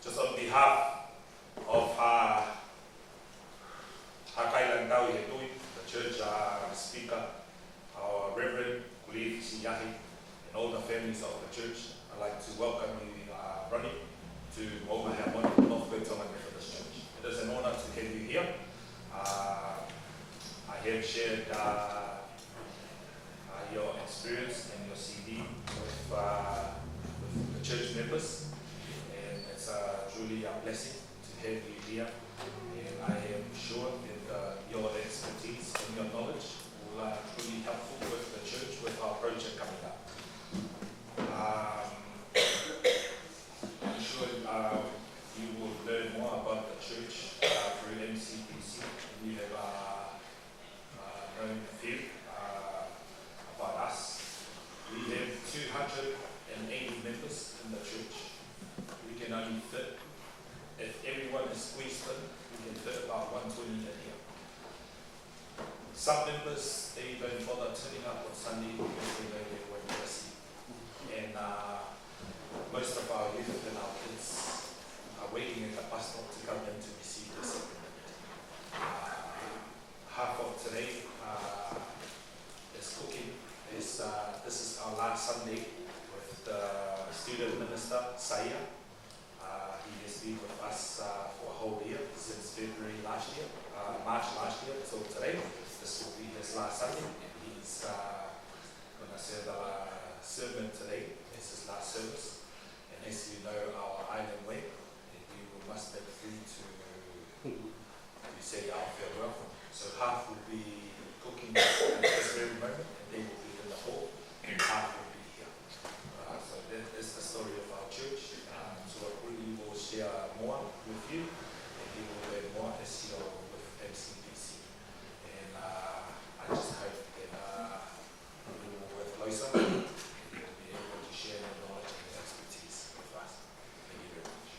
Just on behalf of Hakai Langau Yetui, the church speaker, our Reverend Kulif Siyahi, and all the families of the church, I'd like to welcome you, Ronnie, to Momahamon, North Waitangi Methodist Church. It is an honor to have you here. I have shared your experience and your CD with the church members, and it's truly a blessing to have you here. And I am sure that your expertise and your knowledge will truly helpful with the church with our project coming up. I'm sure you will learn more about the church through MCPC. You have known a few about us. We have 280 members in the church. We can only fit, if everyone is squeezed in, we can fit about 120 in here. Some members, they don't bother turning up on Sunday because they know they're going to receive. And most of our youth and our kids are waiting at the bus stop to come in to receive the sacrament. Half of today is cooking. This is our last Sunday with the student minister, Saya. He has been with us for a whole year, since February last year, March last year till today. This will be his last Sunday, and he's going to say the sermon today. This is his last service. And as you know, our island way, we must make free to say our farewell. So half will be cooking at this very moment, and they will be in the hall, and half will be here. So that is the story of our church. So we will share more with you, and you will learn more as you're with MCPC. And I just hope that you will work closer, and you will be able to share your knowledge and your expertise with us. Thank you very much.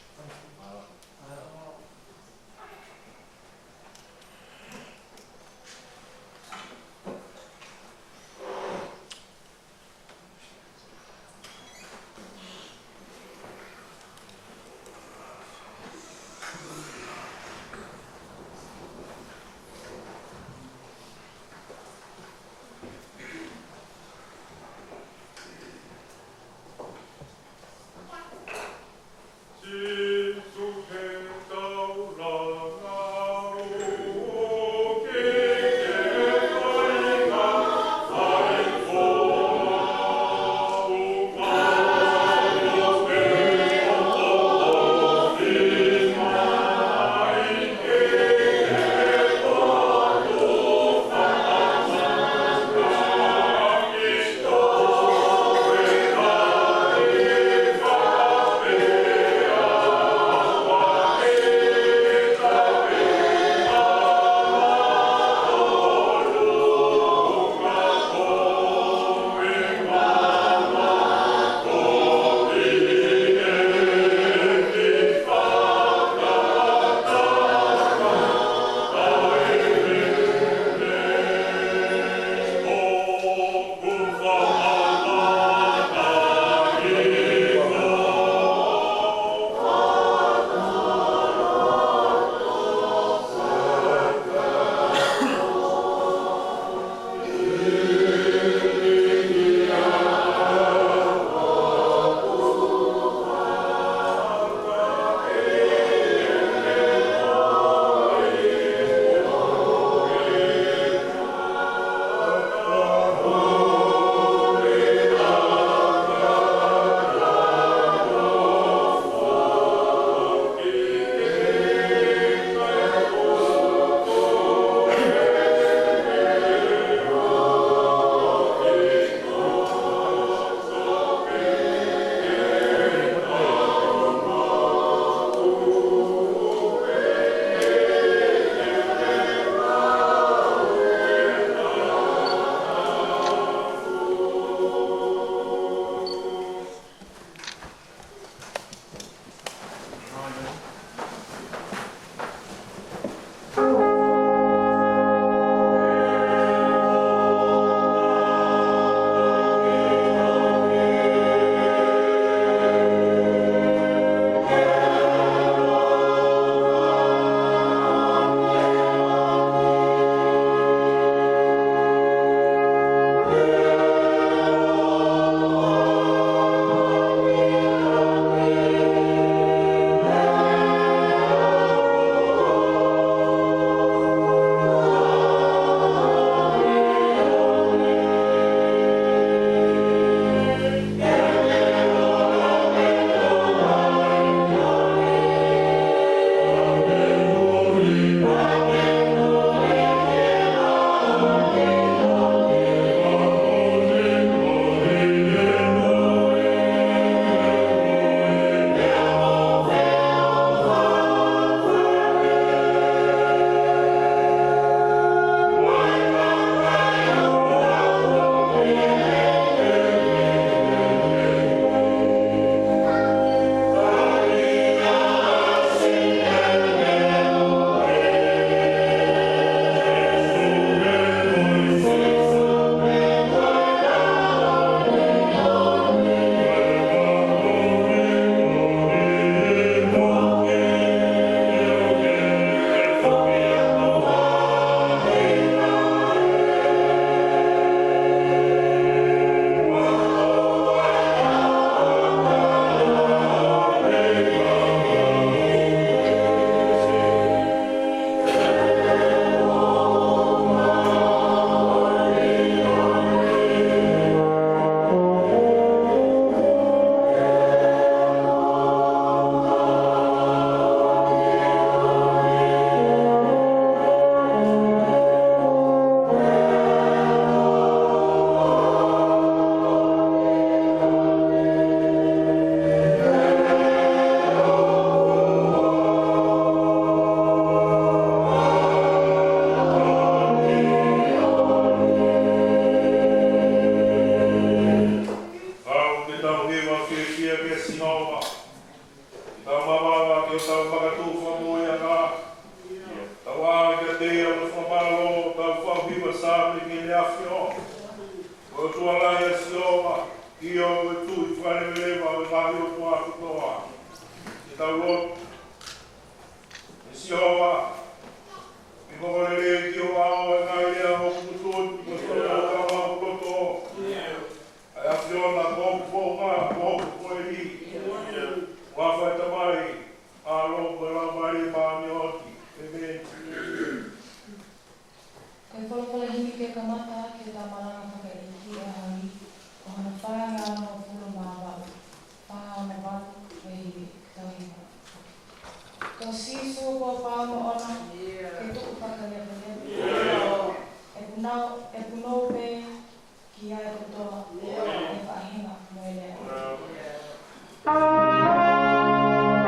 ki o tau whakatū whamoia ngā. Tau āi ka teia o whamalo, tau whauhiwa sāpri ki le awhio. O tua lai a sioa, ki o e tui whare lewa o ngāhi o tua kutoa. Ki tau lot, e sioa, ki mokore le ki o ao e ngai lea o kutun, ki o tua o kama o koto. Ai a whiona kōku pōnga, kōku koeri. Wawhai tamai, a rongo e ramari māni oti. Amen. Kai whakapala himi ke kamata ke tā maranga whakaiki e hangi, o hana whaanga ana o puro mā wau, whaha ana wau e hiwi ki tau hima. Tō siso kua pāmo ona, ke tuku whakalepa e punau pe ki ai kotoa, e whahinga mo e lea. Mau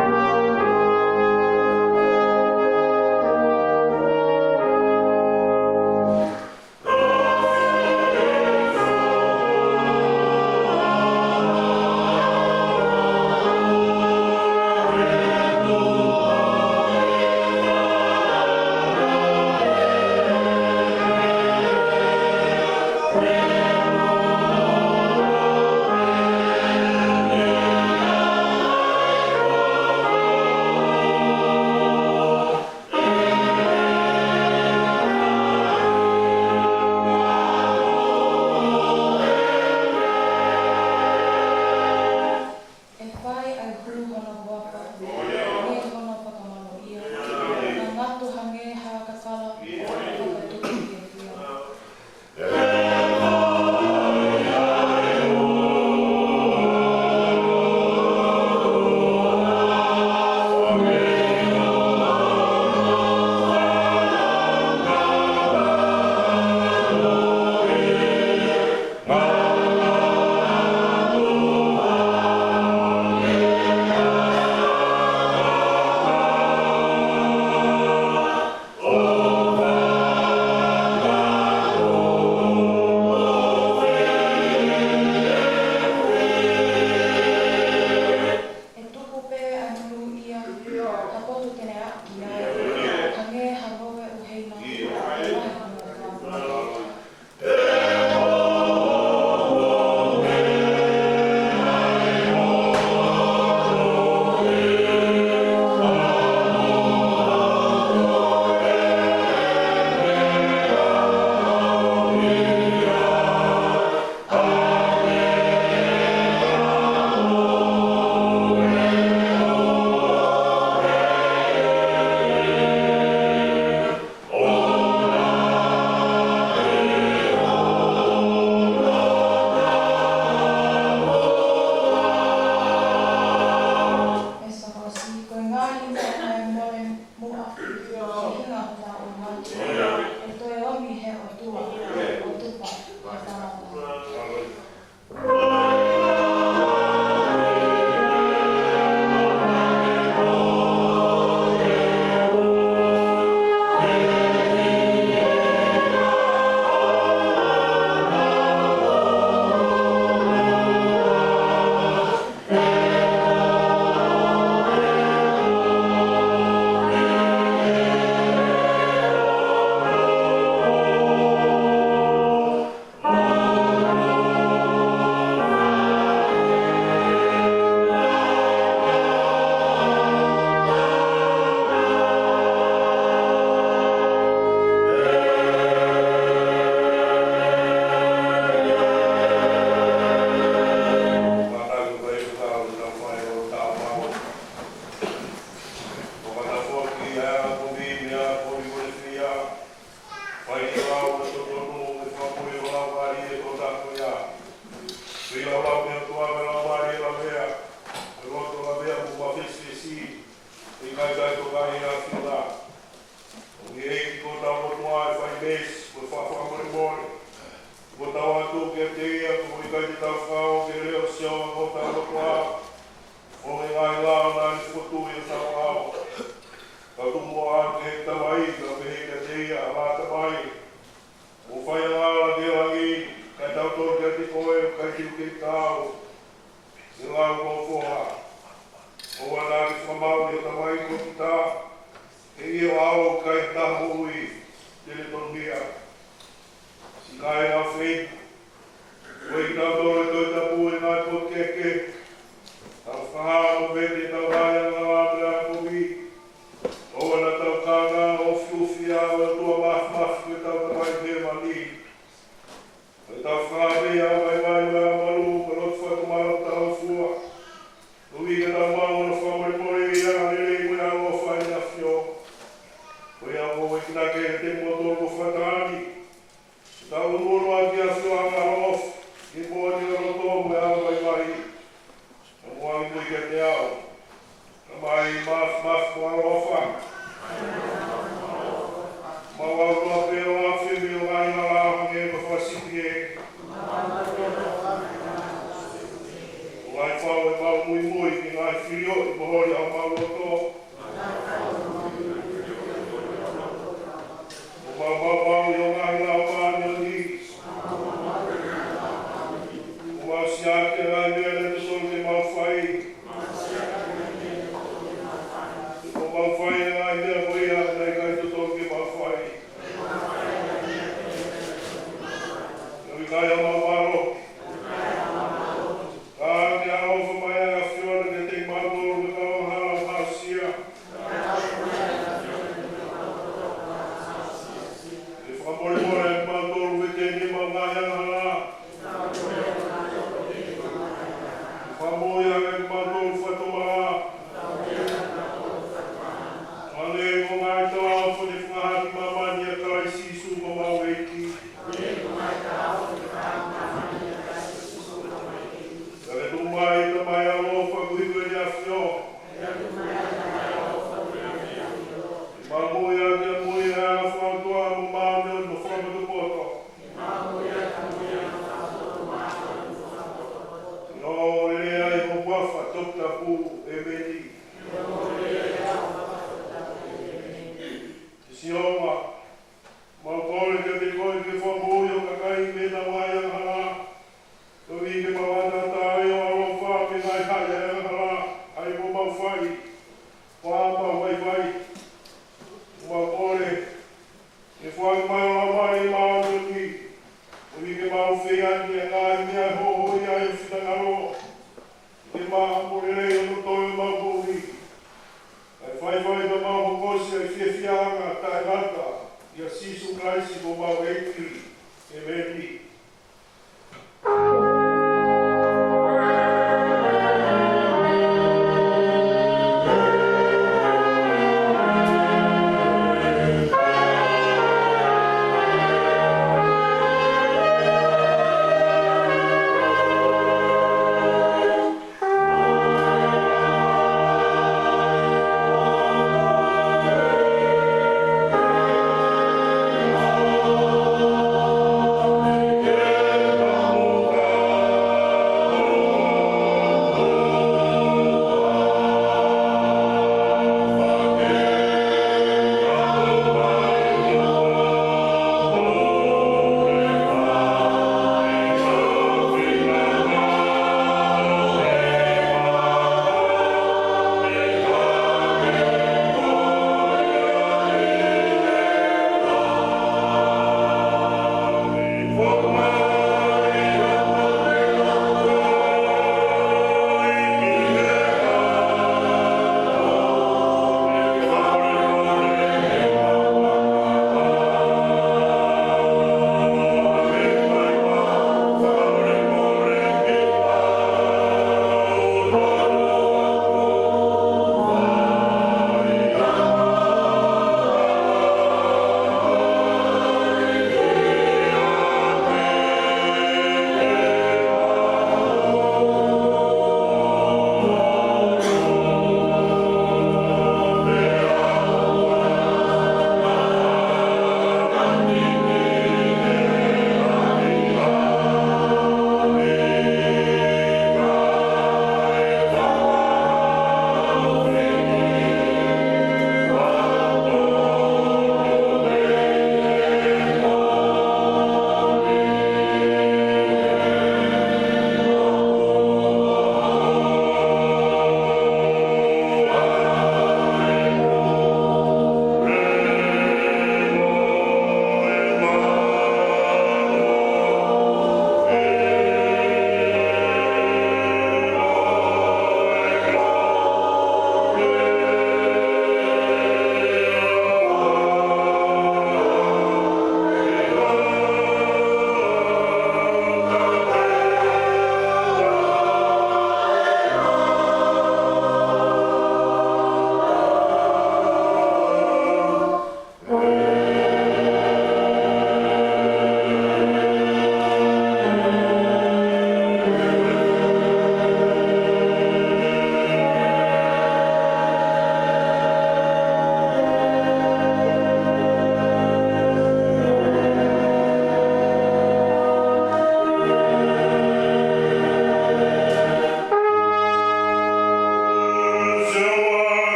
na mai ko kita e i o au kai tahu i tele tongia. Si kai a whei, koe ki tau tore toi tapu e ngai pot keke, tau whahao vete tau haya ngā wāpera kopi, oa na tau kānga o fiufi au e tua maf koe tau tamai te mani. Koe tau whahawe au mai mai mai amaru, ka lot whai kumara tau fua, Nui ka tau mau na whamare more i a rei koe au o whai na whio. Koe au o ikina ke te motor ko whatani. Tau nuru a ki a whio anga rof, ki mua ni a roto me au mai mai. Na mua i mui ke te au. Na mai maf mua rofa. Mau au roa peo a whimi o ngai na lahange ka whasipi e. Ngai whau e mau mui ki ngai whio i mohori au mau roto. O mau i o ngai lau mani o nis. O mau siake ngai mea le tesoro te mau whai. O mau whai ngai mea moia nei kai tesoro ke mau whai. Nui kai au mau maro.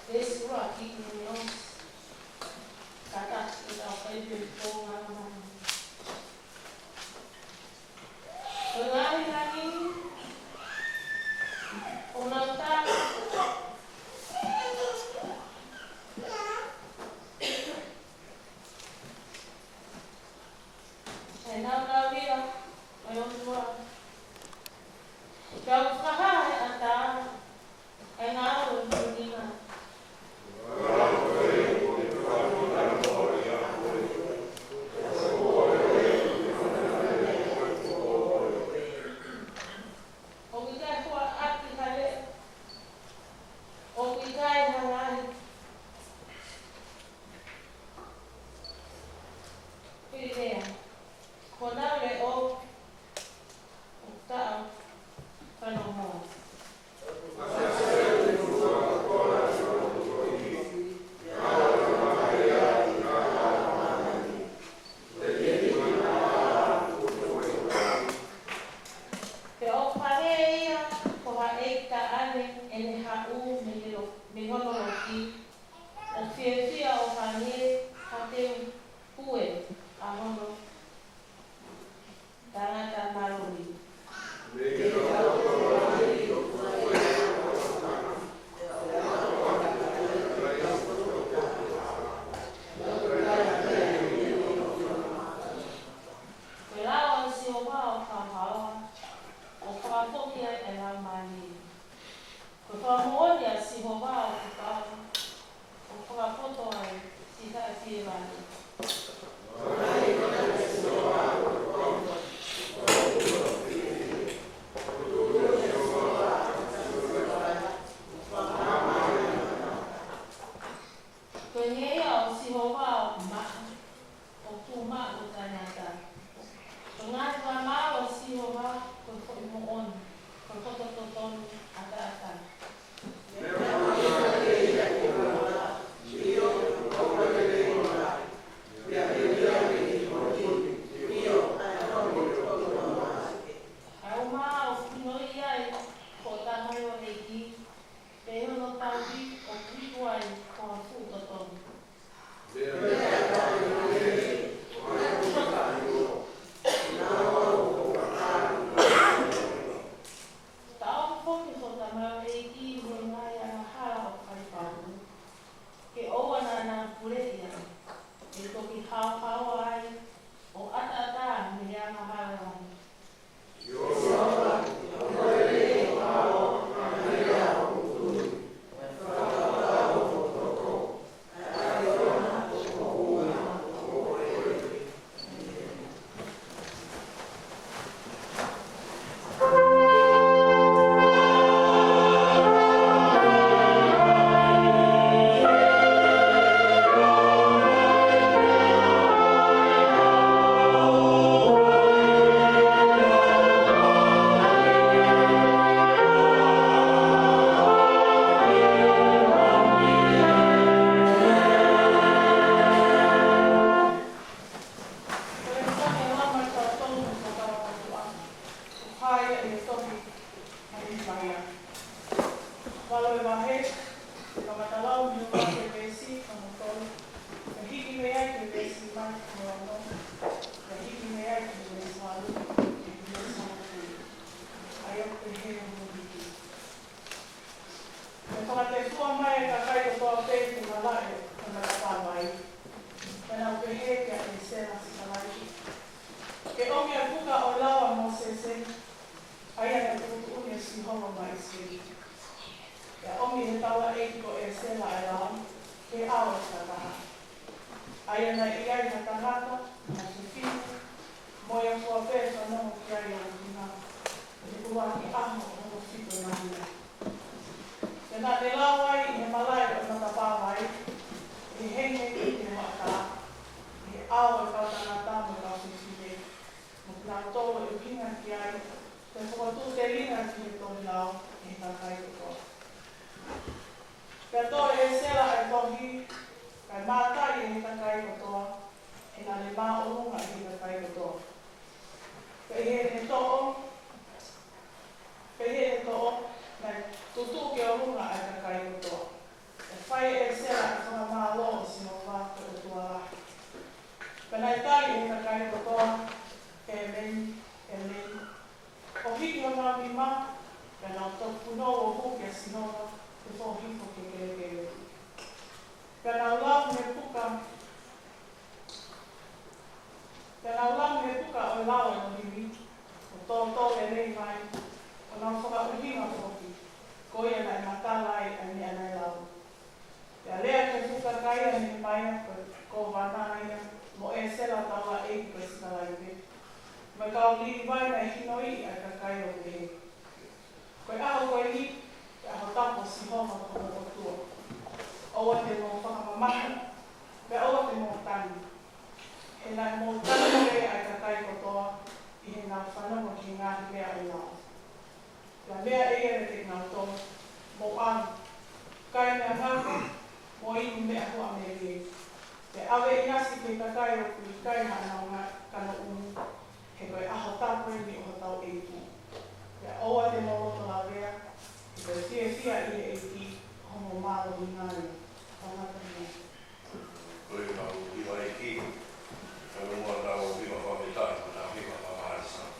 Esse aqui, nós, cada kita kayo yung Pengaruh lagi, unang enam kali lah, ayam dua. Jauh sekali antara enam dan lima. whai e sera i whamamalo o si o wātu o tuara. Pena i tari e kakai kotoa, e mei. O hiki o ngā mima, pena o toku no o huke sinora, te whohiko ke kere. Pena o lau me puka, o lau e no himi, o tō e rei mai, o nā whakauhinga whoki, ko ia nei matalai a mea nei lau. Pea lea ke puka kaia ni mai, ko wanaia, mo e sela taua e ki koe sikalai te. Mai kau liri vai mai hino i a kakai o te he. Koe aho koe hi, te aho tapo si homa ko o tua. Oa te mō whakamamaka, pea oa te mō tani. E nai mō tani rei a kakai kotoa, i he ngā whanonga ki ngāhi mea i nao. Pea mea e ere te ngā tō, mō anu. Kai mea ngāko, mō inu mea hua me rei. Te awe i nasi ke kakai o kui kai hana o ngā kano umu, he koe aho tāpoi ni o tau e tu. Pea oa te mō roto la rea, he koe fia i e ki, homo mālo i ngāri. Tangata mea. Koe nau iwa e ki. Koe mua tau iwa whametai, nā iwa whamarisa.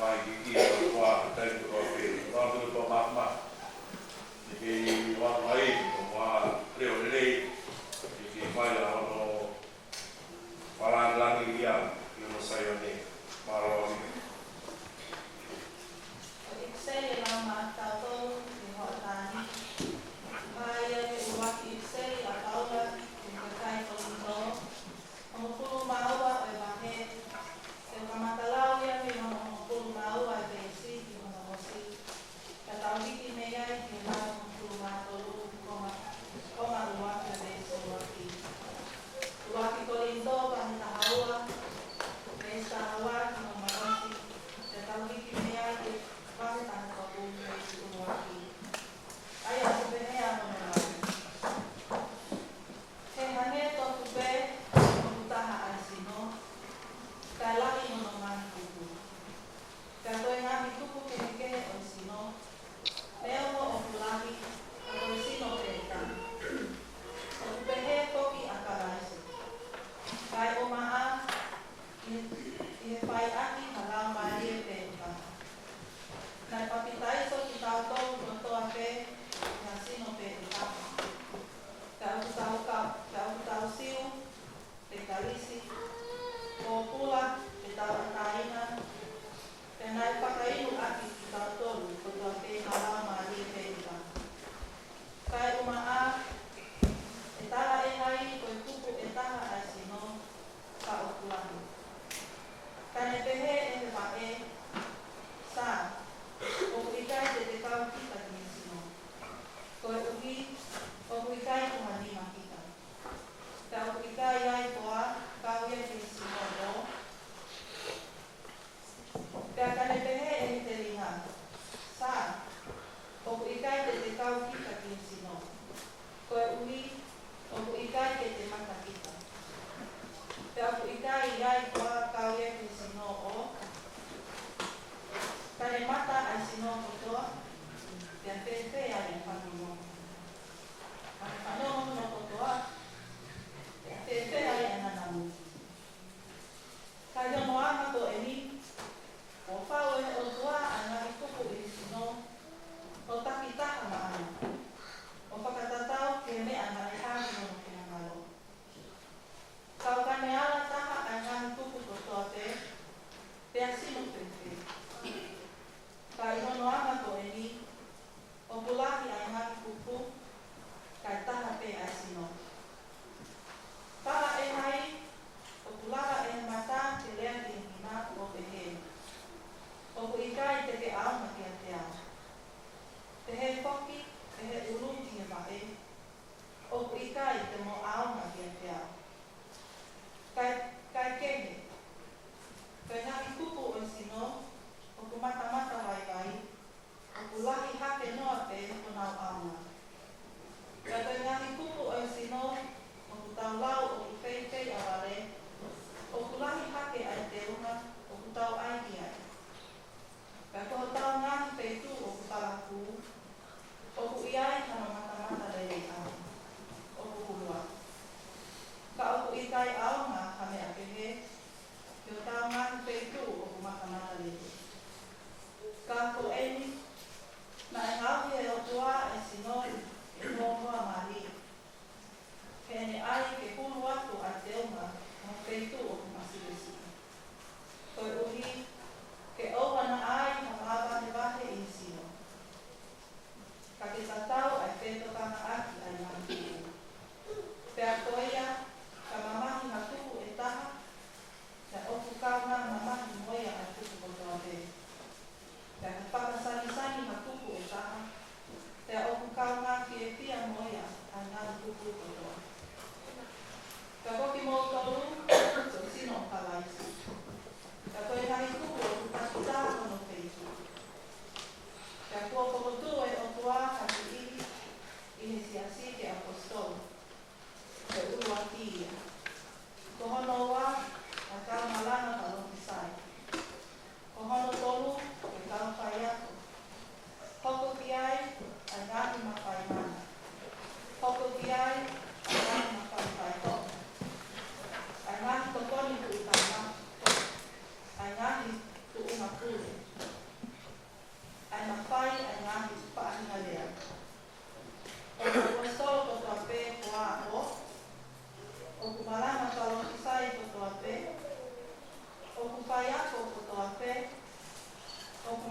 vai ki kia tua tai ko pe wa ko to ma ma ki wa mai wa reo le ki mai la no para la ni dia ki no sai ni maro Iksei la matau di hotani. Maya ke uwak iksei la taula di berkai kolito. Mengupulu maua e bahe. Se kamatalau ya ni mengupulu maua e besi di monomosi. Katau hiki mea di mengupulu matolu koma uwak e besi uwaki. Uwaki kolito pahita haua. Besa hawa di monomosi.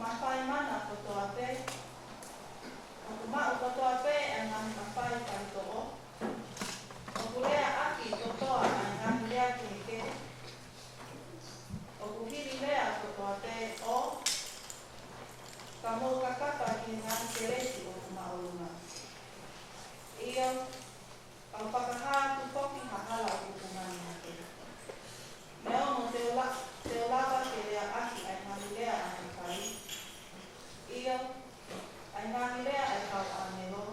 mawhai mana kotoa pe. O ku mao kotoa pe e ngani mawhai kaito'o. O ku lea aki kotoa e ngani lea keke. O ku hiri lea kotoa pe o. Ka mou kakapa ki ngani keresi o ku mao lunga. Ia, au whakahaa tu poki hahala o ku ngani hake. Mea mo te olawa ke lea aki ai ngani lea ane kai. Ia, ai ngani lea ai kau ane lo.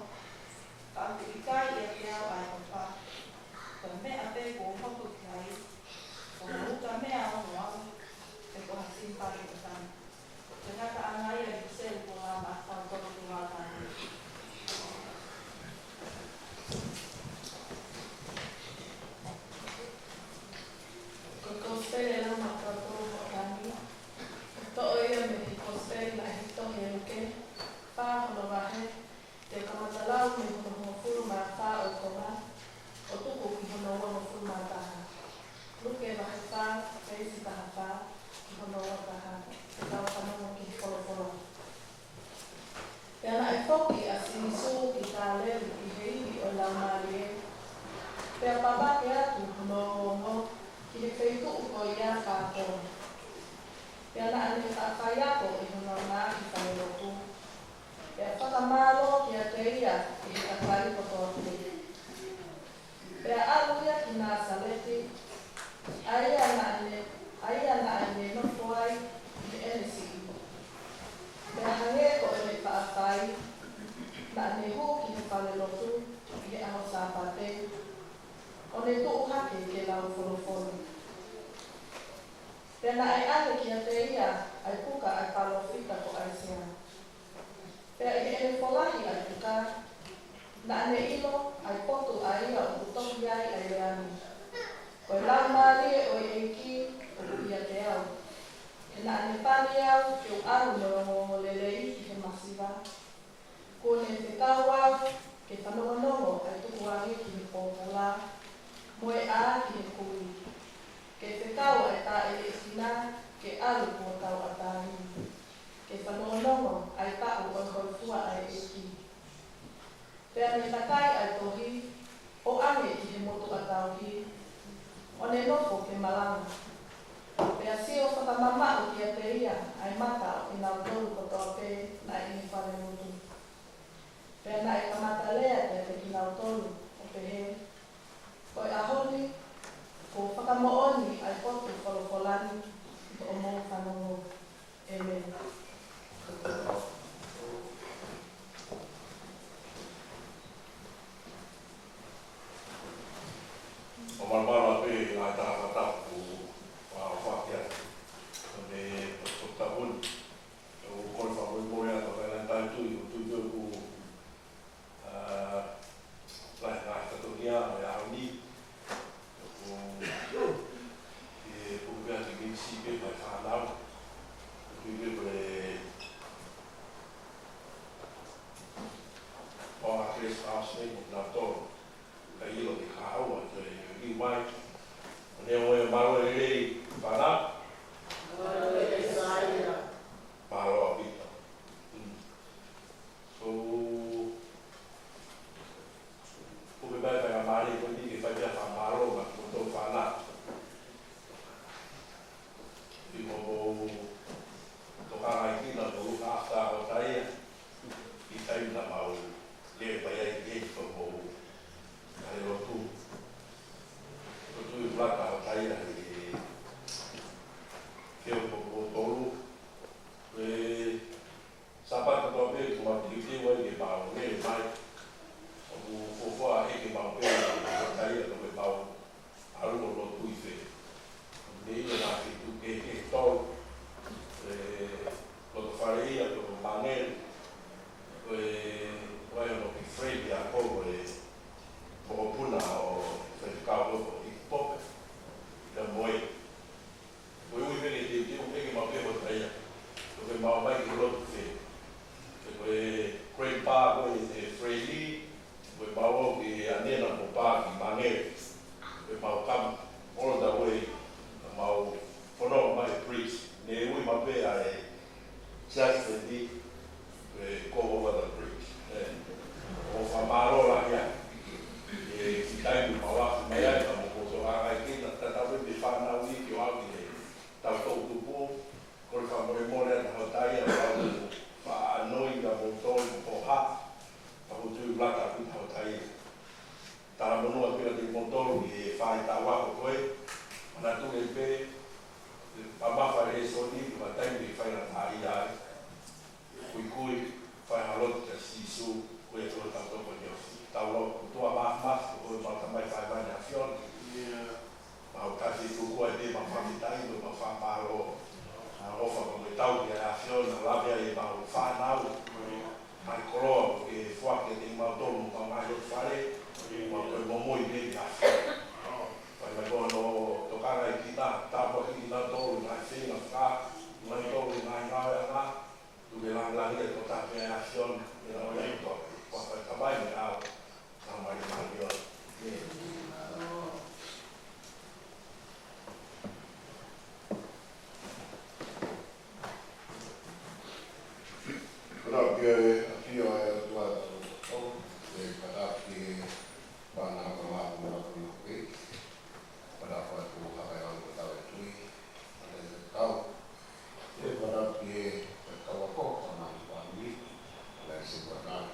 Ka atu i kai ia te au ai opa. Ka mea pe ko hoku kai. Ko uka mea o au. E ko hasimpari o tani. Te ngata angai ai kuselu ko ngā mātau toko tu ngā tani. Kostele la makato kami. To ia me kostele la hito heruke. Pa hono vahe. Te kamatalau me hono furu ma pa o koma. O tuku ki hono hono furu ma taha. Luke vahe pa, reisi taha pa, ki hono o taha. Te tau kanono ki kolo kolo. Pena e foki a sinisu ki tā leru ki heiri o lau marie. Pea papa ke atu hono hongo. Ki he whaitu uko ia kātoro. Pea na ane whakaiako i hono ngā ki whairoku. Pea whakamalo ki a te ia ki he kakai kotoa te. Pea aluia ki ngā saleti. Aia na ane nofo ai i he enesi. Pea hangeko e me whaakai. Na ane hu ki he whalelotu i he aho sāpate. O ne tuu hake ke lau wholofolo. Pena ai ane ki a te ia, ai puka ai palo whita ko aisia. Pea i ene wholahi ai puka, na ane ilo ai potu ai ia o kutoki ai ai reani. Koe lau maarie o i eiki o ia te au. E na ane pani au ke u aru no lelei i he masiva. Ko ne te tau au ke whanongonongo ai tuku ahi ki he pōpula. Moe a ki he kui. Ke te tau e tā e tina, ke alu ko tau a tāhi. Ke whanongonongo ai tāu o koifua ai eki. Pea me takai ai tohi, o ane ki he motu a tauhi. O ne nofo ke malanga. Pea si o whakamamau ki a te ia, ai mata o i nau toru kotoa pe na i ni whare motu. Pea na e kamata lea te ki nau toru o pe he. Koe ahoni, ko whakamooni ai potu wholokolani to o mō whanongo. Amen. O marmara pe ai taha tapu wa whakia. Ne tota just the go over the bridge. O whamaro la ia. Ki tai ni pawa mai ai ka mo so ai ki na ta we be whanau i ki o au ki tau tau tupu. Ko le whamore more na hautai a wha anoi ka mo tōi po ha. Pa hutu blaka ki hautai. Tara monua pira ki mo tōru i whai tā wako koe. Mana tu le pe pamafa e so ni ma tai ni whai na tā i ai. Kui whai halot te sisu koe tō tau tōko ni osi. Tau lo kutua mahmas koe ma tamai whai mai a whion. Ma o kasi kukua e te ma whamitai no ma whamaro. A ofa ko me tau ki a whion na labia e ma o whanau. Mai koroa ke whake te mautonu ma mai o whare. Ma koe momoi ne ki a whion. Whai mai koe no tokara i ki nā. Tāpua ki nā tōru nai whenga whā. Mai tōru nai ngāwe a ngā. Tuke langi e to tāpia e a whion. E na oia i tō. Whai tamai me au. Nā mai mai o. Kura pia e a pia e a tua tau e karapi e whana haka maha mura kuna koe. Para whai tō haka e au tau e tui. Ane e tau. E karapi e tau a kōta mahi whanui. Ane e se kua nāna.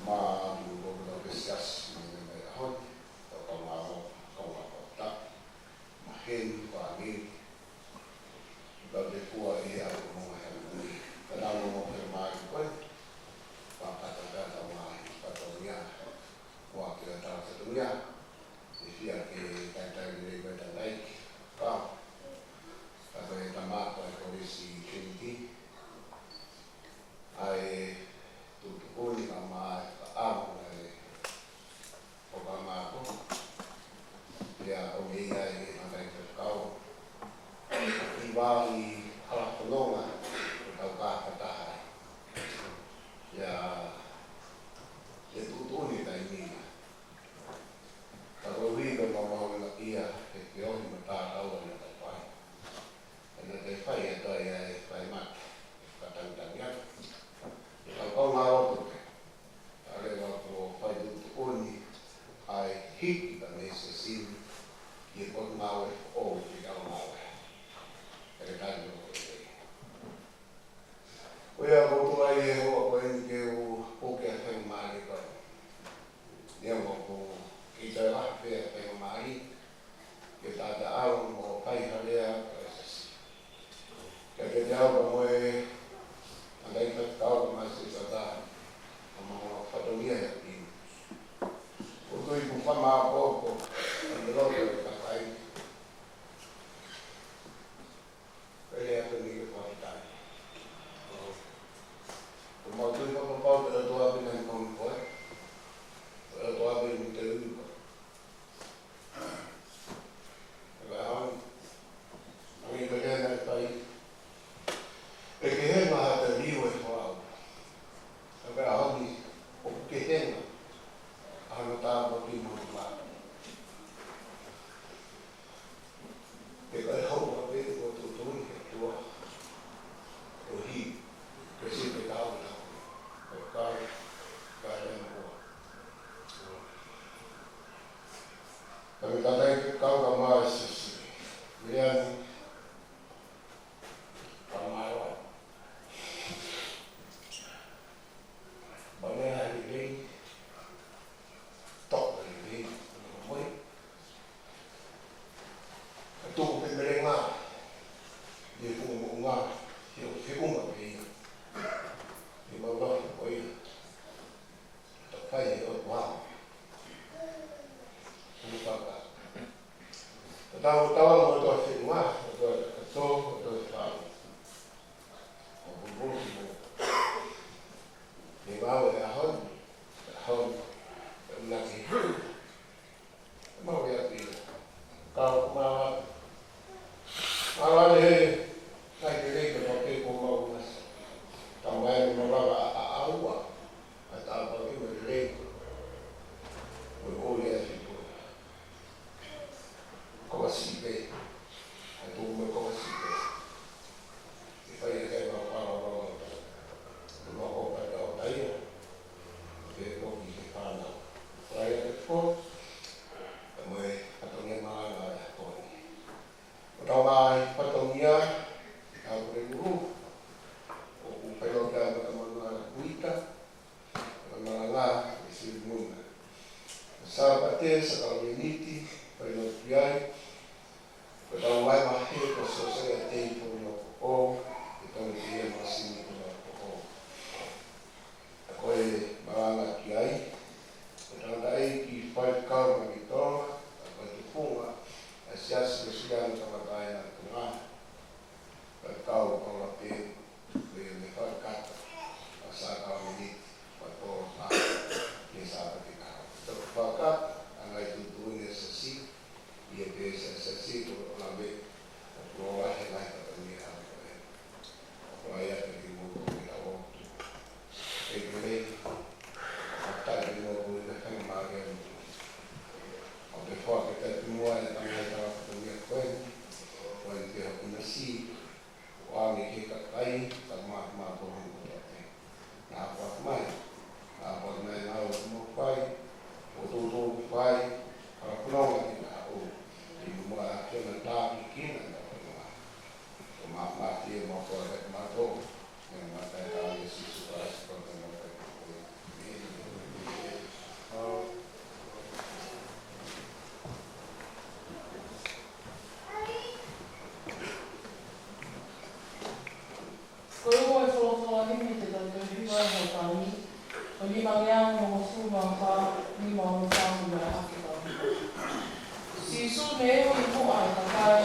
Mā tu kōku tau ke sias me me a hoi. Tau kau mā o kau mā kōta. Ma hei whanui. Tau te kua e a o monga hea nui. Tana mo pe mai koe. Pa pata pata mai pata nia. Wa ke ta ta nia. E fia ke tai tai ni ko ta lai. Pa. Pa ko ta ma ko ko si trinity. Ai tu ko ni ma a mo ai. O ba ma ko. Ya o me ai ma tai ka kau. I wa i hala kolonga. Tau kāka taha. Ia e tutuni tai nina. Ka rohiga ma maunga ia e ke ohi ma tā aua na tai whai. E na tai whai e tai e whai mata. Ka tangtangi atu. E tau kau ngā roto te. Ta rewa ko whai tutuni ai hiki ka me se sini. I e kotu mawe o i kau mawe. E ke tai no ko te. Oia ko ai e hoa koe ni ke o poke a whengu maari koe. Nia mo ko ki tai raha whea a whengu maari. Ke tāta au mo pai harea koe sasi. Kia ke te au ka moe angai ka kau ka mai se tata. A mga whatonia ya pinu. O tui ku whamaa kōko. Ane roto e ka whai. Koe rea ka ni ke whakitai. Ko mau tui ka papau te toa pina ni kongi koe. Te toa pina ni te unu koe. E kai hau. Nangi ka kena e kai. E ke he maha te riu e whau. E kai hau ni o ke henga. Ahana tā poti mo te mā. toa himi te tau te hiwa e tani. O lima ngeang mo suma ka lima o tāmu me ake tau. Si su ne eo I mua e kakai,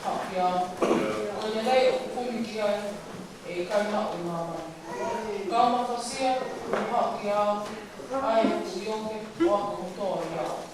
hakia. O ne nei o kumi ki ai e kaina o ngā mai. Ka mawhasia o hakia ai e kuionge o ako kotoa I au.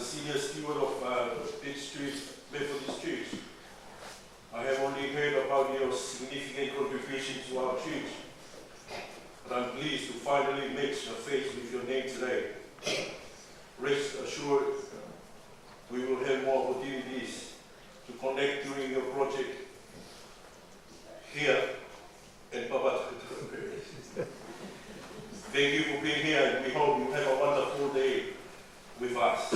senior steward of Pitt Street Methodist Church. I have only heard about your significant contribution to our church, but I'm pleased to finally mix your face with your name today. Rest assured, we will have more opportunities to connect during your project here in Papa. Thank you for being here, and we hope you have a wonderful day with us.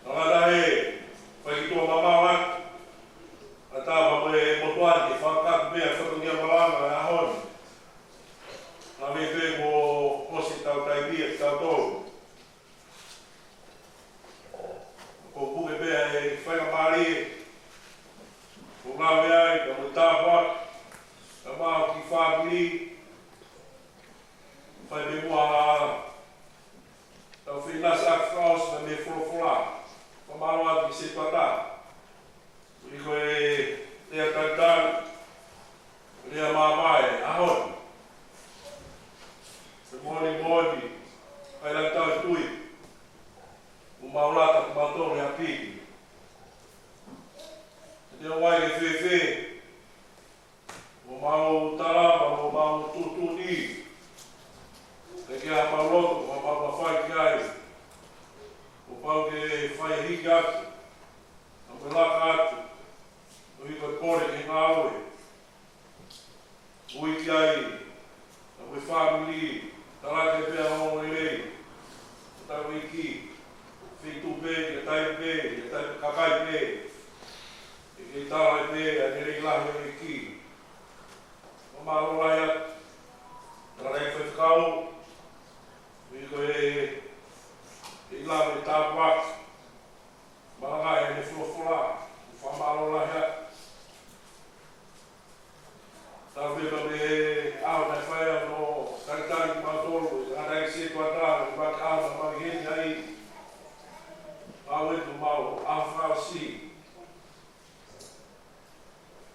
Nangadahe, pagkito mamawan, at abamoy motuan, ifangkat biya sa dunia malanga ahon. Kami ko kosit tau taibiyat tau to. Kung buke biya ifanga mali, kung lawiay, kamutapwak, kamao kifagli, fai memoa tau finas akfraus na me flofla. Pamalo di sepata. Uli ko dia kantan, dia mamai ahon. Semoni modi, kailan tau tui. Umaula tak matong yang pi. Dia wai fefe. Mau tala, mau tutuni. Kaya Paulo, mau fai kai. O pau que fai rigato, a pelacato, o incorpore que naue, o ikiai, a oi family, tala que pea o lei, o tau iki, feito bem, e tai bem, e tai kakai bem, e que tala bem, a nere lá iki, o malo laia, tala que foi ficau, o ikiai, e lá me tá quatro, malai me flofla, o famalo lá já, talvez também a na feira no cantar de matolo, a dar se quadrar, o bacana, a gente aí, a oito mal, a frase,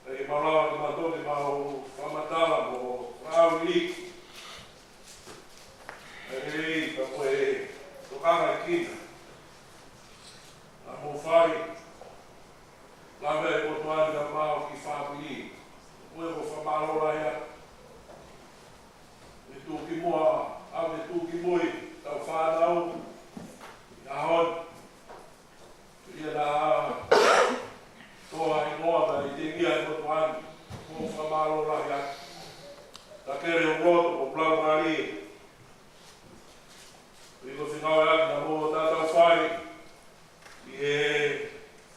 e malai de matolo, mal famatala, o rauli, e depois tocava aqui, a mofai, lá vem o toalho da mal que faz ali, o eu vou falar lá já, e tu que moa, a tu que moi, tá fadão, a roda, e da toa em moda, e tem guia no toalho, vou falar lá já, tá querendo o outro, o plano ali. No final na boa tata fai e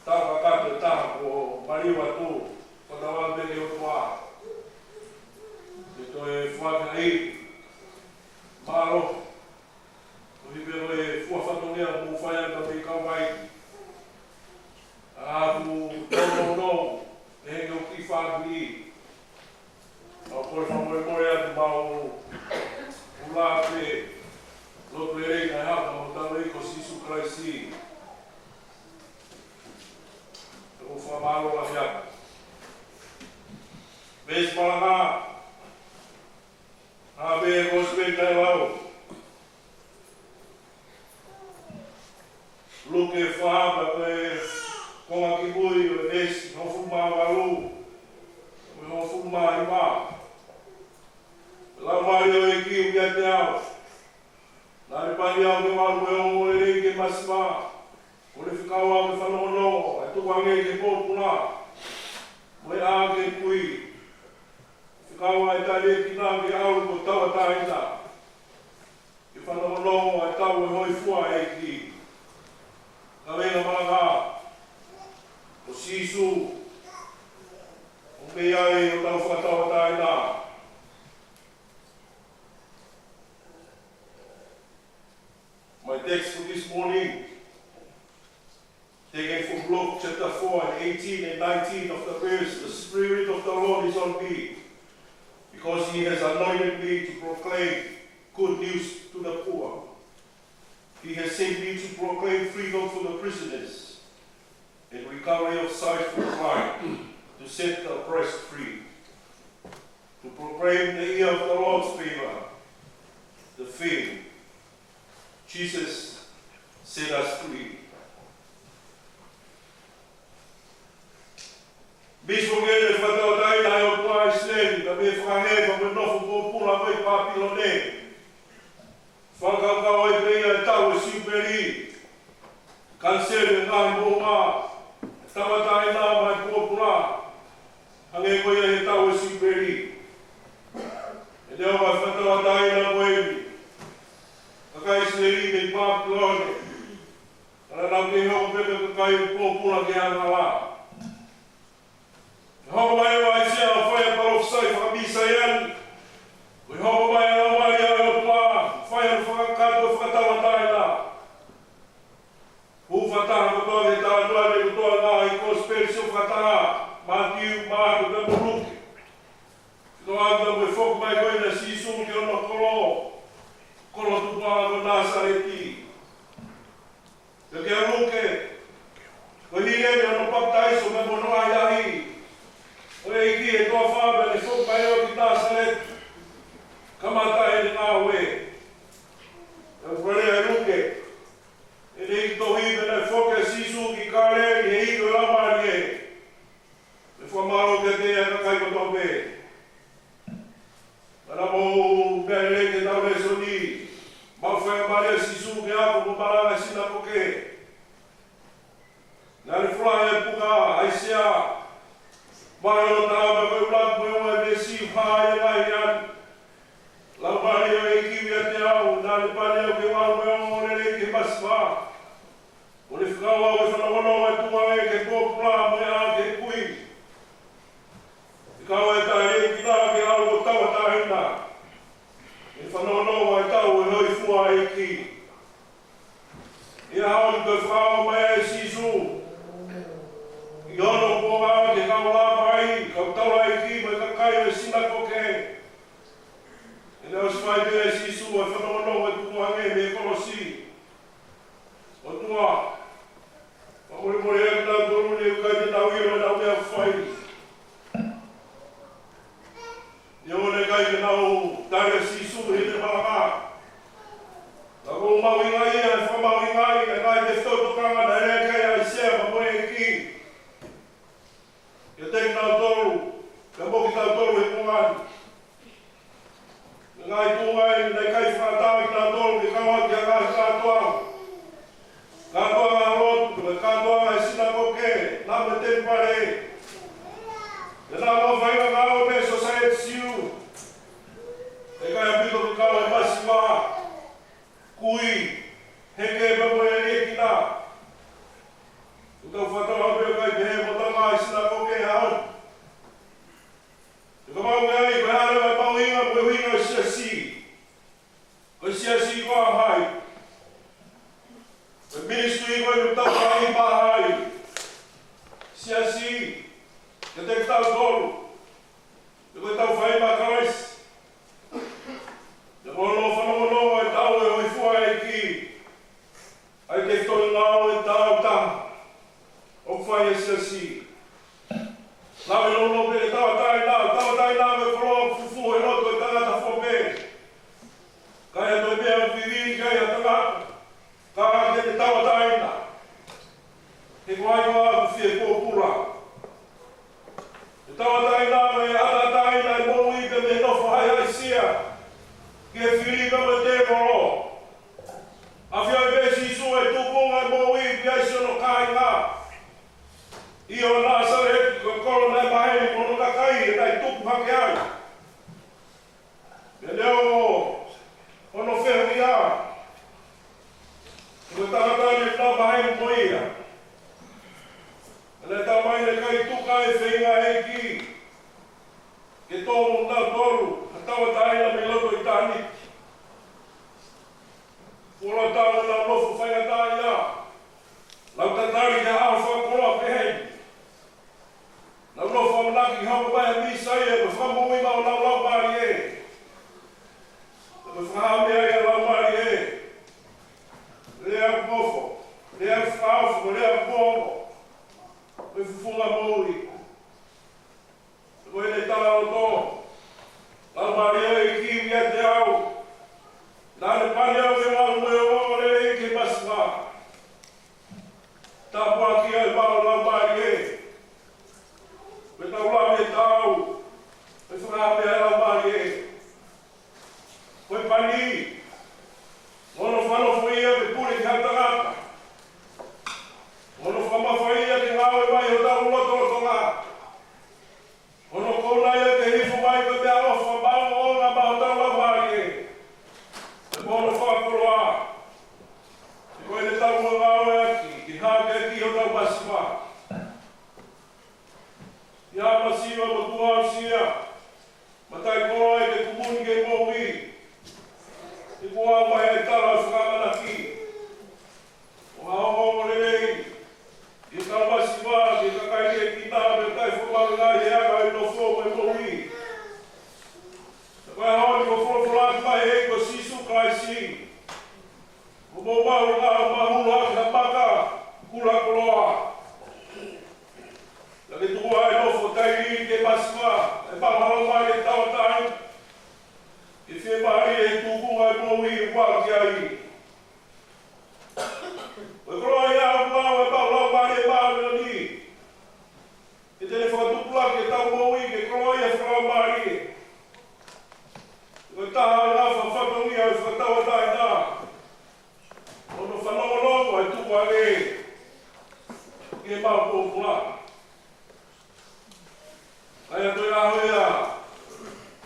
tava kato tapo mariwa tu padawan bele otua então foi aí malo o libero foi fatonea mu fai da bem kawai no nem o que fazia ao por favor moia mal o lá lo plerei na hapa, o talei ko sisu kraisi. O famalo la hapa. Ves malanga. Abe gospe tailau. Luke faba pe com a kibui ves não fumava lu. Não fumava ima. La mario aqui o gateau. Nari pani au ke maru e o morei ke masima. Ore whikau au ke whanono, e tuku ange ke pōpuna. Moe a ke kui. Whikau ai tari e ki nā ke au ko tawa tāina. Ke whanono ai tau e hoi fua e ki. Ka wenga maranga. O sisu. O mei ai o tau whakatawa tāina. My text for this morning, taken from Luke chapter 4 and 18 and 19 of the verse, the Spirit of the Lord is on me, because he has anointed me to proclaim good news to the poor. He has sent me to proclaim freedom for the prisoners and recovery of sight for the blind, to set the oppressed free, to proclaim the year of the Lord's favor, the fame. Jesus Cedar Street. Bispo ngene whatau tai nai o tua Islemi, ka me whakahe ka me nofu pōpula mai pāpilone. Whakau e peia e tau e siuperi, kansere ngai mōma, tawatai nā mai pōpula, hange koia e tau e siuperi. E leo mai whatau tai nā koemi, ka Islemi me pāpilone, ana nau ke hoko pepe ka kai pōpula ke anga la. Hoko mai o aisia o whaia parofsai whakamisa iani. Ui hoko mai o mai o tua whaia o whakakato o whakatawa taina. Hu whataha kotoa ke tātua ne kotoa ngā i kosperi o whataha. Mātiu mātu pe moruke. Kito anga mui whoku mai koe na sisu ki ono kolo. Kolo tupaa ko Nasareti. Te ke aruke. Ko hine me ono paptaiso me monoa iahi. O e iki e toa whāpea ne whoku mai o ki Nasaret. Kamata e ni ngā ue. E whare e ruke. E ne i tohi me ne whoke sisu ki kāre i he iko lamari e. Me whamaro ke te e kakai koto me. Mana mō mea leke tau le soni. Mau whaia maria sisu ke ako mo maranga sina koke. Nari whulahe e puka aisea. Mai o tāma koe ulat koe oe me si whaia ngai ian. Lau mari o e kiwi a te au, nāne pane o ke wau me o le le ke maswa. O le whakaua o e whanawono e tua e ke pōpula mo e a ke kui. E kaua e tae rei ki nā ke au o taua tāhina. E whanawono e tau e hoi fua e ki. E hao ni koe whakau mai e sisu. I ono pōngā ke kau lā mai, kau taura i ki mai kakai o e sina koke. E neo smai te e sisu e whanawono e tukuhange me kolosi. O tua, mawuri mori e kina toru ni ukai te tau iro e nau mea whai. I one kai te nau tare sisu he te malaka. La kou mawingai e whamawingai e kai te whautokanga na rea kai a isea mawuri e ki. Ke teki nau toru, ka moki tau toru he pungani. Ngai tūngai nei kai whakatau ki nau toru ki kaua ki a kai kātoa. Kātoa ngā rotu, me kātoa ngā sina koke, nā me te pare. E nā mau whainga ngā o me society siu. E kai a pito ki kaua e masi wā. Kui, heke e mamu e rie ki nā. Ukau whatau hapea kai te he motanga i sina koke hau. E ka mau ngai, koe hara mai mau inga, koe huinga o sia si. Koe sia si wā hai. Koe ministry koe me tau kai wā hai. Sia si, ke te tau tolu. E koe tau whaima karais. E mono whanamono e tau e hoi fua e ki. Ai te tonu ngāo e tau taha. O whai e sia si. Lawe lono pe e tawa tai nā me koloa fufu e roto e tangata whope. Kai a toi mea whiwiri kai a tangata. Ka ake te tawa tai nā. He koai koa ku whie kōpura. E tawa tai nā me ana tai nā e mōi pe me nofo hai hai sia. Ke whiwiri ka me te koro. A whiai besi su e tupunga e mōi ki ai siono kai ngā. I o Nasaret, ko kolo nai maheni mono kakai e nai tupu hake ai. E leo, ono whehu i a. Ko tangata ni nā maheni mo ia. E le tā mai ne kai tuka e whenga e ki. Ke tōmu nā toru, a tawa taina me loto i tāni. Kora tāu nā nofu whainga tā ia. Lau tatari ka au whakoroa peheni. Nau no whamanaki hau mai a misai e me whamui mau nau lau mari e. Me whahamea e lau mari e. Lea mofo, lea whaafo, lea mōmo. Me fufunga mouri. Koe ne tala o tō. Lau mari e ki mea te au. Nāne pane au e waru me o le e ke maswa. Tāpua ki ai wao lau mai e. Me tau lau e tau. Me whakame ai lau mai e. Koe pani. Mono whanofo ia ke puri ki hatangata. Mono whamawha ia ke ngāwe mai o tau loto o tonga. Mono kouna ia ke hifu mai ko te aofa bao o ngā maho tau lau mai e. Te mono whakoroa. Te koe te tau o ngāwe aki. Ki hake ki o tau masiwa. Ia masiwa mo tuau sia. Matai koroa e ke kumuni ke mowi. Te kua mai ai tala whakamanaki. O hao lelei. I tau masiwa ke kakai e ki tāme kai whakawanga e aga i no fo mai mowi. Te koe haoni ko whorofolaki mai e ko sisu kraisi. O mo mahu ngā mahula ki hapaka. Kula koloa. La ke tua e nofo tairi ke masiwa. E pahalo mai e tau tai. Ke whi mai e tukunga e mowi e wā ki ai. O kroa ia mau e pahalo mai e mau ni. Ke tene whakatupula ke tau mowi ke kroa ia whakau mai. Ko taha e awha whakangia e whakatawa tai nā. Ono whanongo e tukua e. Ke mau pōpula. Ai a toi aho ea.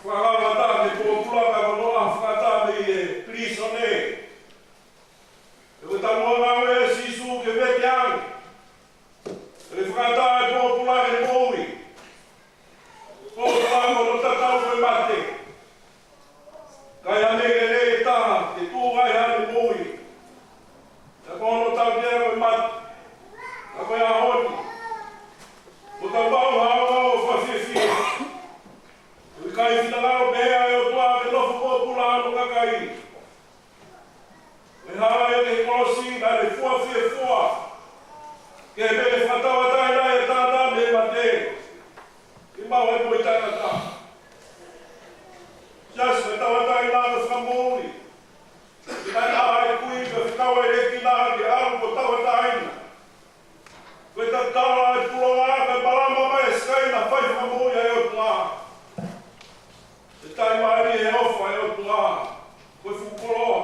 Whakakawa tā te pōpula ka wanoa whakata me e prisone. E ko tamu ngā e sisu ke vete ang. E whakata e pōpula ke mowi. Pōpula mo tatau koe mate. Kai ane ke le taha te tūngai hane mowi. Te kono tau tea koe mate. A koe a honi. O tau mau hawa o whawhiwhi. O i kai whitangaro pēa e o tua ke nofo pōpula anu kakai. E hawa e te kolosi na le fua fie fua. Ke mele whatawa taina e tāna me mate. I mau e poi tāngata. Jas whatawa taina me whakamouri. I kai aha e kui me whikawa e ki nā ke aru ko tawa taina. Koe ta tala e pulonga me balama mai e skai na whai whamoia e o tua. E tai mai e ofa e o tua. Koe whukoloa.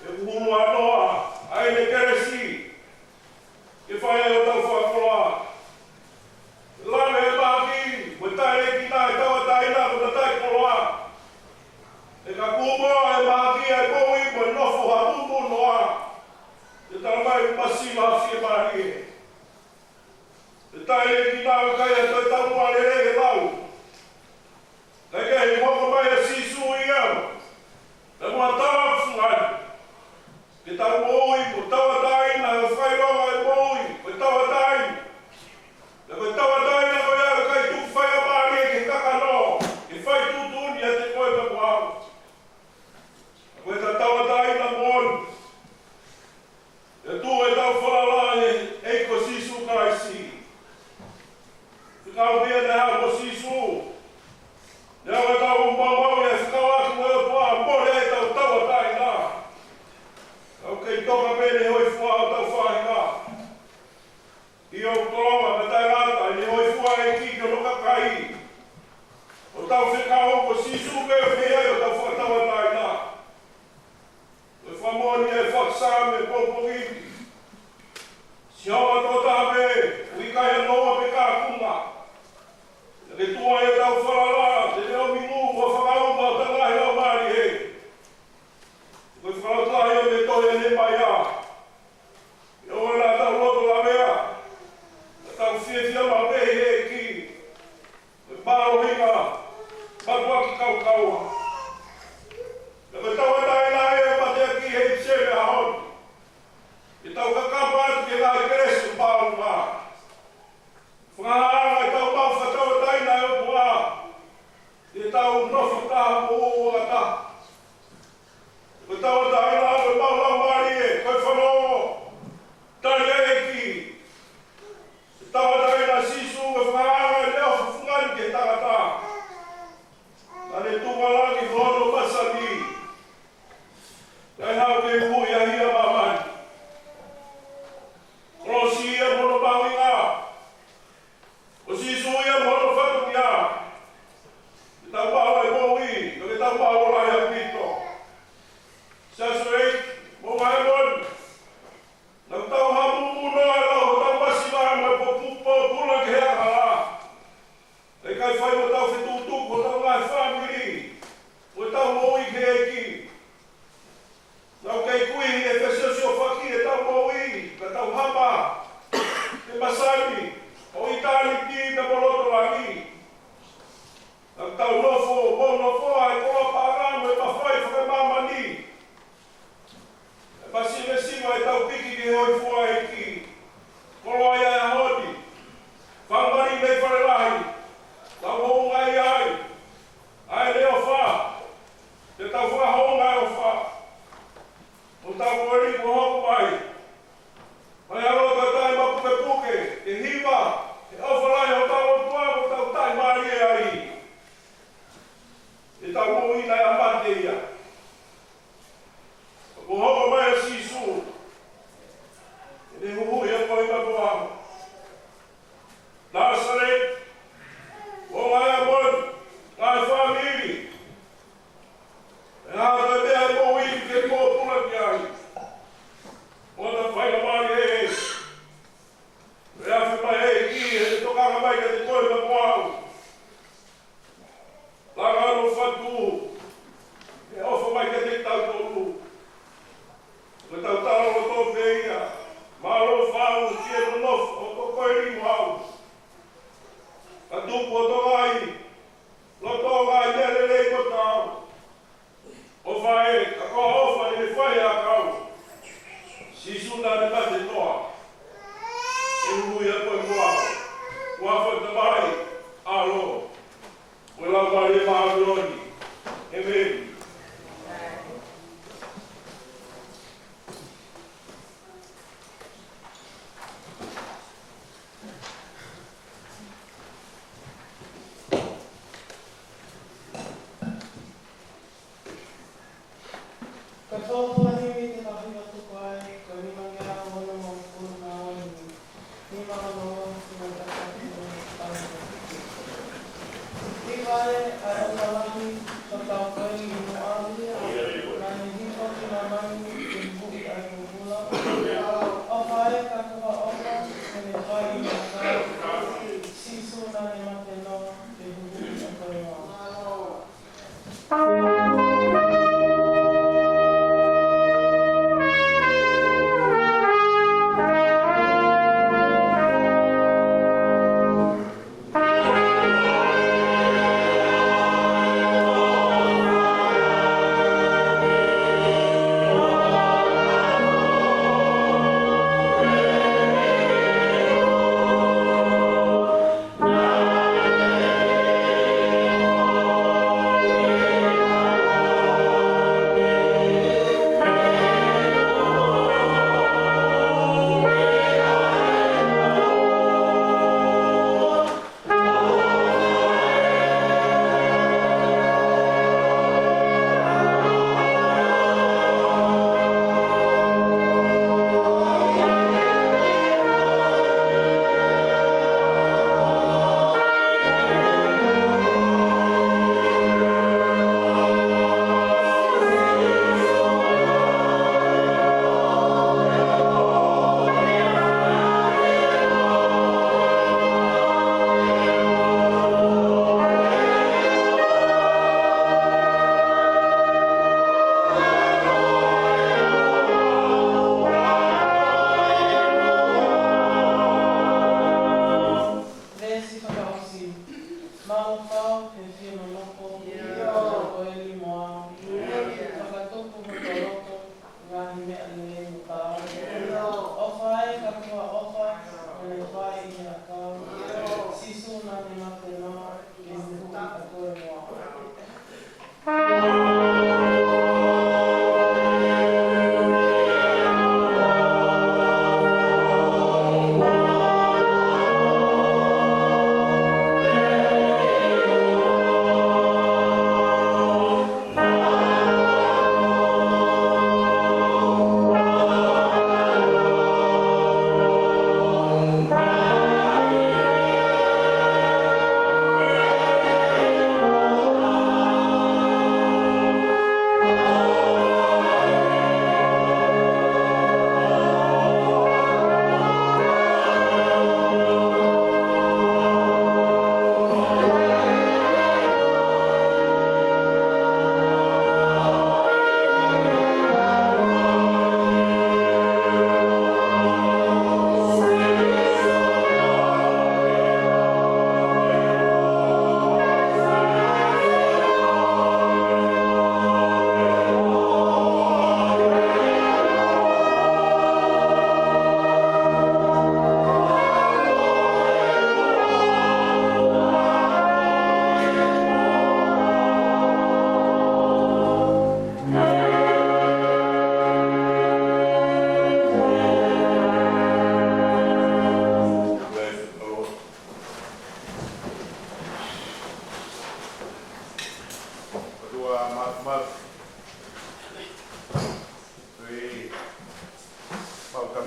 E uhunu anoa. Ai ne keresi. Ke whai e o tau whakoloa. Lame e maki. Koe tai e ki nā e tawa taina ko ta tai koloa. E ka kumoa e maki e koui mo nofo hamumu noa. E tala mai masima hawhia mahi e. E tai e ki nāwe kai e toi tau mua lere e lau. Kai kehi moko mai e sisu i au. E mua tawa whungani. Ke tau moui po tawa taina e whaironga e moui. Koe tawa taina. E koe tawa taina koe au kai tu whaia mahi e ke kakano. Ke whai tutuni e te koe me kuau. Koe ta tawa taina monu. E tu e tau whalala e ko sisu kraisi. Whikau pia te hao ko sisu. Nea e tau mamau e whikau atu e o tua mole e tau tawa tai nā. Au kei toka pene hoi fua o tau whahinga. I o kolonga me tai rata i hoi fua e ki ke loka kai. O tau whikau ko sisu me o pia o tau whakatawa tai nā. O whamoni e whaksame popongi. Siawa tō tāme, wikai e noa pe kā kunga. E ke tua e tau whalala, te reo mingu mo whakauma o tangahi au mari he. Koe whakatahi o me toi e ne mai a. E oe nā tau loto la mea. E tau whiawhia ma pehi he ki. Koe pāro hinga, matua ki kau kaua. E koe tau e nai nai e matea ki he tsere a honi. E tau kakapa atu ke ngai keresu pāru ngā. Whangahanga e tau mau whatawa taina e o tua. E tau nofa taha mo o ata. E tau taina e mau lau mari e. Koe whanau ki hoi fua e ki. Koloa ia e hodi. Whamari nei wharelahi. Tau honga i ai. Ai leo wha. Te tau wha honga e o wha. O tau kori ko hoko mai. Mai alo ta tai maku te puke. Te hiwa. Te awhalai o tau o tua o tau tai mari e ai. Te tau mo ina e amate ia. Ko hoko mai a sisu. Te huhu ia koe ma kua. Nasaret. O mai a mon. Ngai whamiri. E hata mea e mo i ke mo pula ki ai. O ta whaina mari e e. E awhi mai e ki e te tokanga mai ka te koe ma kua. Langa aro whatu. E ofa mai ka te tau tolu. Me tau talo o tō peia. Malo whau ki e no nof o tō koe ringu au. Ka tupu o tō ngai. Lo tō ngai mea le lei ko tau. O whae, ka koa ofa ni me whae a kau. Sisuna ne tate toa. E hui a koe mua. Ua whae te mai. Alo. Koe lau mai e maharoni. E meri. Ka tōpua hiwi te kahiwa tuku ai, ka rimangea hono mo kuru nā oini. Ni mga noa, tina takati mo tāngata. Ti wale, ai o talahi, ka tau koe i no ālia, nā ni hiko ki nā mani, te hui ai o hula. O whae, ka kua oka, te ne whai i nā kā, sisu nā ni mate noa, te hui a koe noa.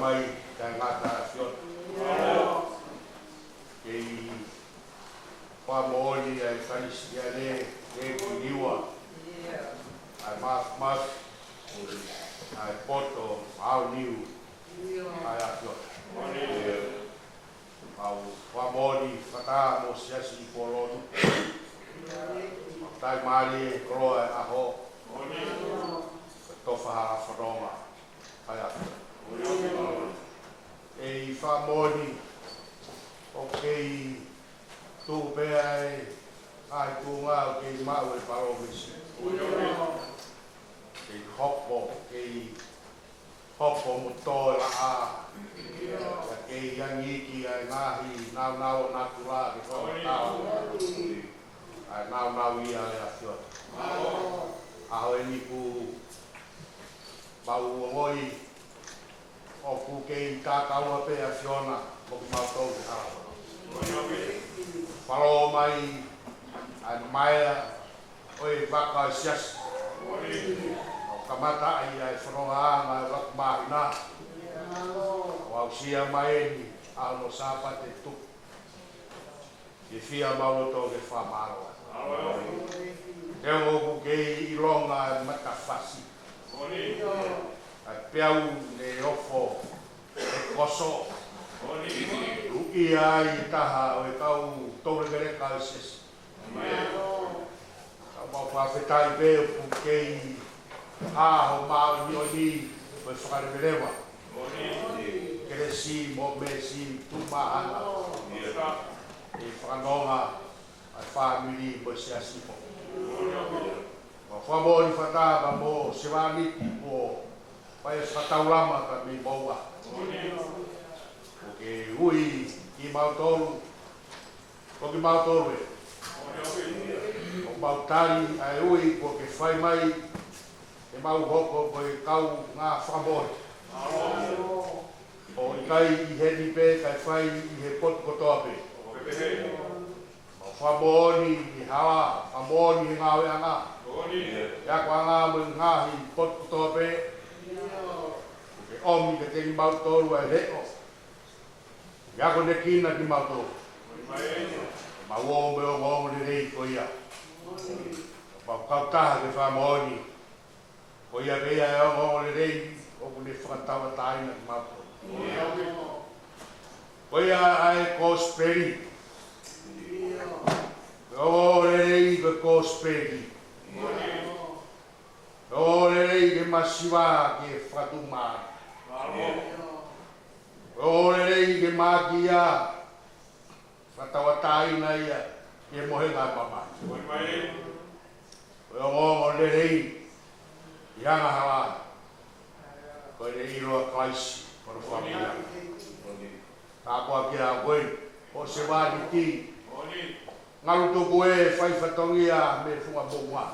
mai ka ngata fiot. Kei pa moli ai Kristiane e kiniwa. Ai mas ai poto au niu ai afiot. Au pa moli fata mo siasi polonu. Tai mali kroa aho. Tofa whanonga ai afiot. E wha moli o kei tū pēa ai tūngā o kei mau e paro misi. Kei hopo mo tō la a. Kei yangi ai ngahi nau nāku rā ke whakatau. Ai nau ia ai afiot. Aho e niku mau ngoi o ku kei kākaua pēa Fiona o ki mau tau te harawa. Wharo mai ai maia oi waka sias. O kamata ai ai whanonga anga e wak mahina. O au sia mai ni au no sapa te tupu. Ke fia mau tau ke whamaro. Ke o kei ilonga e matawhasi. Ai peau ne ofo e koso. Uki ai taha o e kau tōre kere kau sesi. Kau mau whawhetai pēo pu kei aho mau ni o ni o e whakarewerewa. Kere si mo me si tūmahanga. E whanonga ai whamiri mo se asipo. Ma whamori whataba mo se wāniti po pai e whataurama ka me maua. O ke ui ki mautolu, o ki mautolu e. O mautari ai ui ko ke whai mai e mau hoko ko e kau ngā whamori. O i kai i heni pē kai whai i he pot kotoa pē. O whamori i hawa, whamori i ngāwe anga. Ia kwa ngā mo ngāhi pot kotoa pē. Ke omi ke te mautolu ai reko. Ia ko ne kina ki mautolu. Ma uombe o ngongo ni rei ko ia. Pa kautaha ke whamori. Ko ia pēa e o ngongo ni rei o ku ne whakatawa taina ki mautolu. Ko ia ai kosperi. O le rei ke kosperi. O le rei ke masiwa ke whatumai. O le rei ke makia whatawatāina ia ke mohenga mamai. O ngongo le rei ianga hawa. Ko le iroa kaisi kono whamia. Tāpua ki a koe o se wāni ki. Ngaru tuku e whai whatongia me whunga bonga.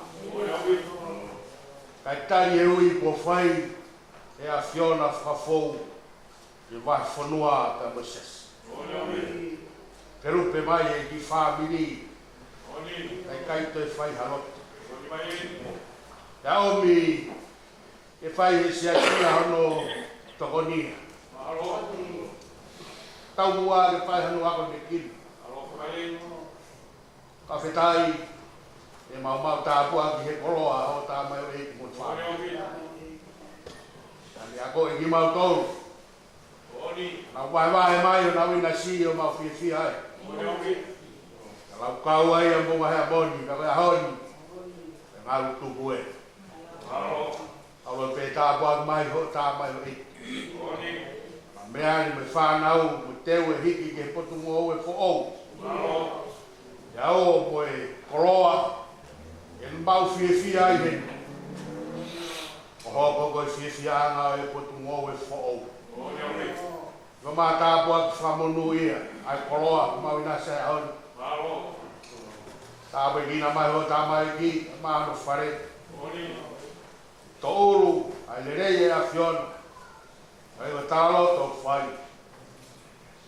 Kai tari e ui po whai e a Fiona whakafou ke wahi whanua ka Moses. Te rupe mai e ki whamiri kai kaito e whai haloto. Te aomi e whai e sia kia hono tokonia. Tau mua ke whai hanu ako ne kini. Ka whetai e mau tāpua ki he koroa o tā mai o e ki mo whāi. Ani ako e ki mau tōru. Nau wahe mai o nau ina si o mau whiwhi ai. Ka lau kau ai a mbonga hea boni, ka wea honi. E ngaru tupu e. Awa pe tāpua mai ho tā mai o e. Mea ni me whanau, me teu e hiki ke potu mo e fo ou. Ia o mo e koroa, e mbau whiwhi ai heni. O hoko koe whiwhi anga e potu mo e fo ou. Ka mā tāpua ki whamonu ia, ai koroa, mau ina se honi. Tāpua i kina mai ho tā mai ki, mā no whare. Tō uru, ai le rei e a Fiona. Ai wa tālo tō whai.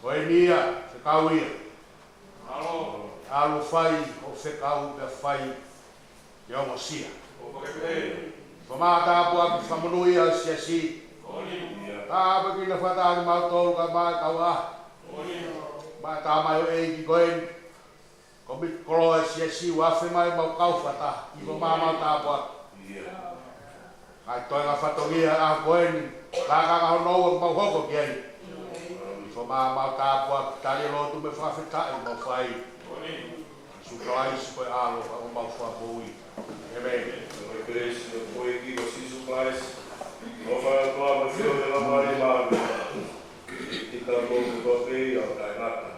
Koe nia, se kau ia. Alu whai, o se kau pe whai, i ongo sia. Ko mā tāpua ki whamonu ia sia si. Ta ba ki na fata ma to ka ba ka wa. Ba ta mai e ki koen. Ko bi kro si wa fe mai ba ka fata. I ba ma ta ba. Ai to nga fatongia a koen. Ka ka no ba ho ko gen. I ba ta ba ta ni lo tu me fa fe ta ba fai. Supplies foi alo o ba fa boi. Amen. Cristo foi aqui os supplies. Não vai atuar no filho da Maria Maria. E tá bom do bem, ó, tá nada.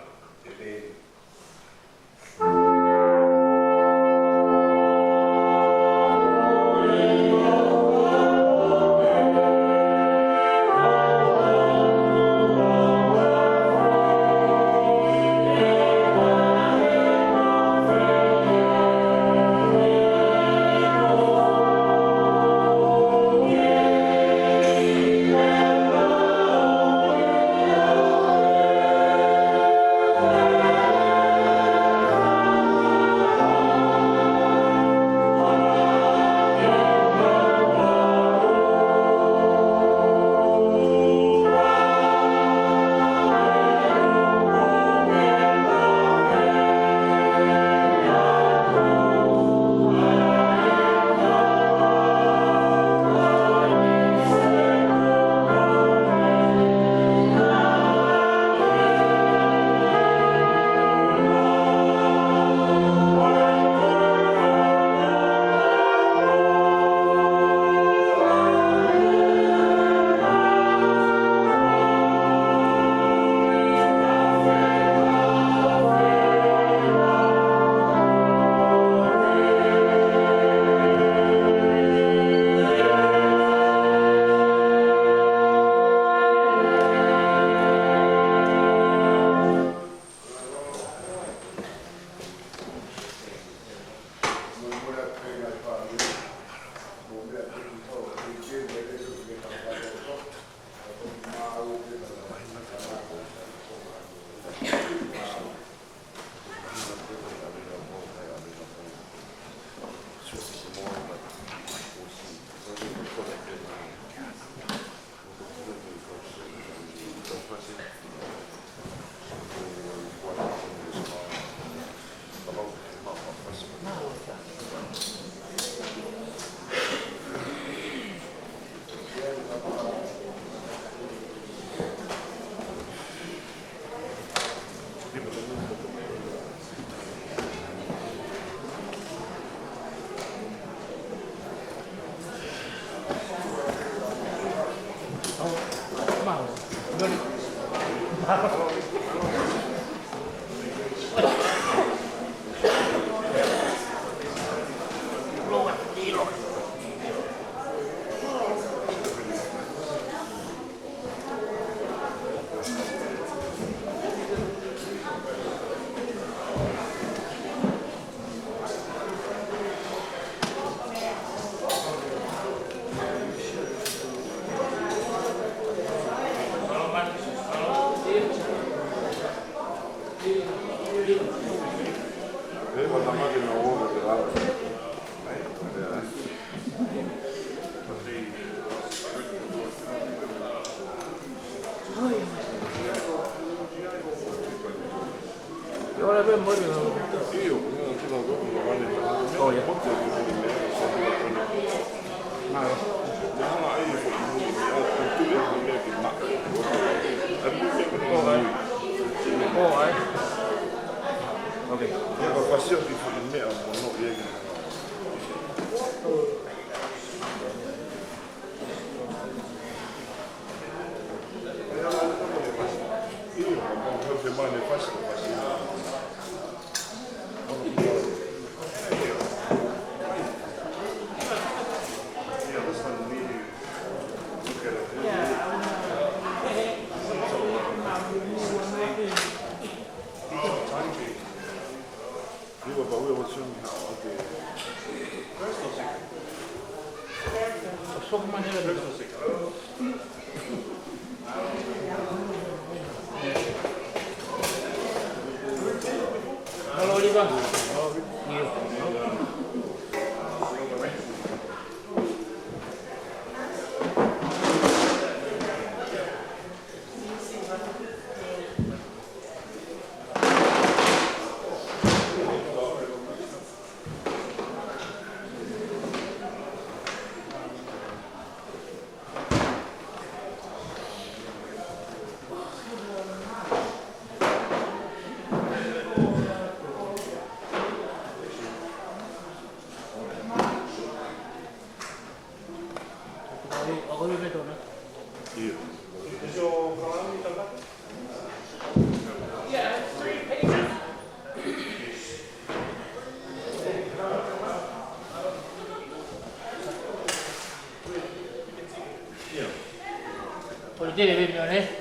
Yo